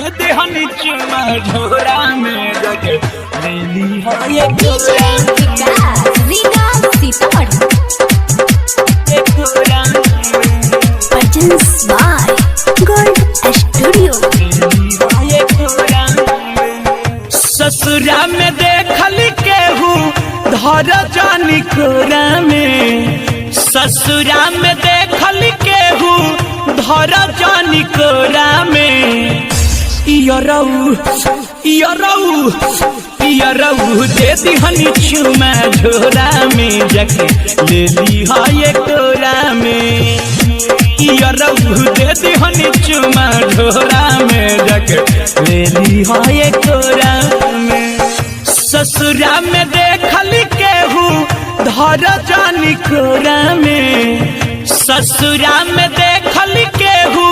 दे दे हनी चुमा झोरा में जाके ले ली हो ये कोरा Presents by Gold Studio। ससुरा में देखल केहू धर जानी कोरा में, ससुरा में देखल केहू धर जानी कोरा में। इयरऊ दे दी हनी चुमा झोरा में जाके ले ली हो ये कोरा में। इयरऊ दे दी हनी चुमा झोरा में जाके ले ली हो ये कोरा में। ससुरा में देखल केहू धर जानी कोरा में, ससुरा में देखल केहू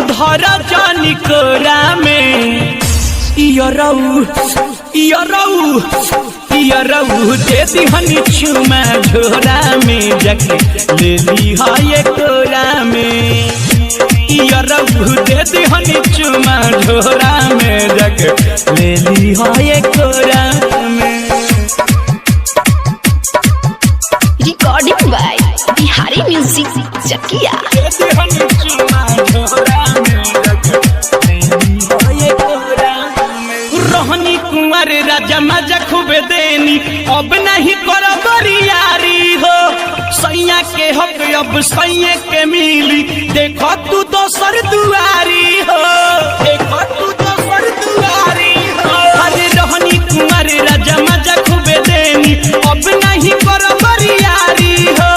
धर जानी कोरा में। इयरऊ दे दी हनी चुमा झोरा में जाके ले ली हो ये कोरा में। इयरऊ दे दी हनी चुमा झोरा में जाके ले ली हो ये कोरा में। Recording by Bihari Music Chakia। रोहनी कुंवर राजा मजा खूब देनी, अब नहीं करो बरियारी हो। सैया के हक अब सैया के मिली, देखो तू दोसर दुआरी हो, देखो तू दोसर दुआरी हो। अरे रोहनी कुंवर राजा मजा खूब देनी, अब नहीं करो बरियारी हो।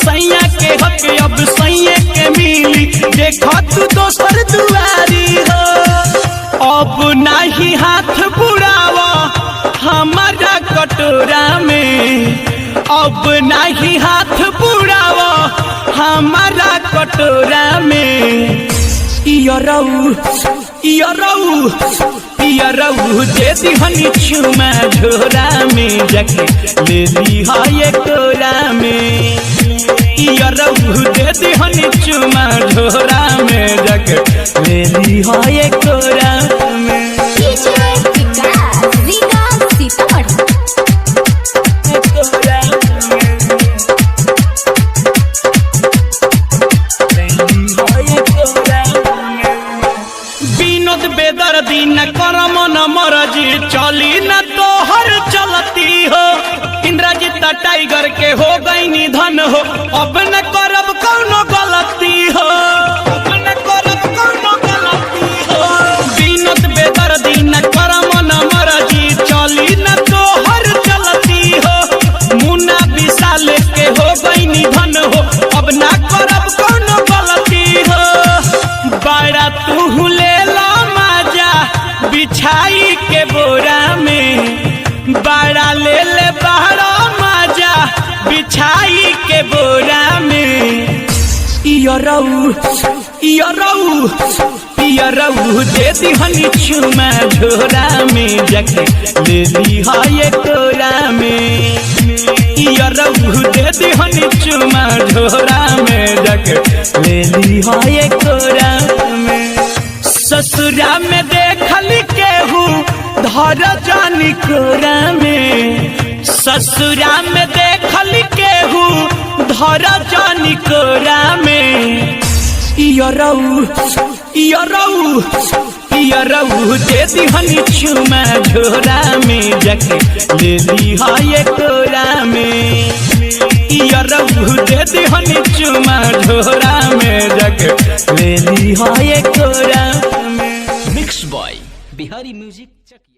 सैया के हक अब सैया के मिली, देखो तू दोसर दुआरी हो। अब नहीं हाथ बुड़ावा हमारा कटोरा में, अब नहीं हाथ बुड़ावा हमारा कटोरा में। इयरऊ दे दी हनी चुमा झोरा में जाके ले ली हो ये कोरा में। इयरऊ दे दी हनी चुमा झोरा में जाके ले ली हो ये कोरा में। बेदर्दी न करम न मरजी, चली न तोहर चलती हो। इंद्रजीत टाइगर के हो गई निधन हो, अब न करब कौनो गलती हो, अब न करब कौनो गलती हो। विनोद बेदर्दी न करम न मरजी, चली न तोहर चलती हो। मुन्ना विशाल के हो गई निधन हो, अब न करब कौनो गलती हो। बड़ा तू ले बिछाई के बोरा में, बड़ा ले ले बड़ा मजा बिछाई के बोरा में। इयरऊ दे दी हनी चुमा झोरा में जाके ले ली हो ये कोरा में। इयरऊ दे दी हनी चुमा झोरा में जाके ले ली हो ये कोरा में। ससुरा में देखल केहू धर जानी कोरा में, ससुरा में देखल केहू धर जानी कोरा में। इयरऊ दे दी हनी चुमा झोरा में जाके ले ली हो ये कोरा में। इयरऊ दे दी हनी चुमा झोरा में जाके ले ली हो ये कोरा में। मिक्स बॉय बिहारी म्यूजिक चकिया।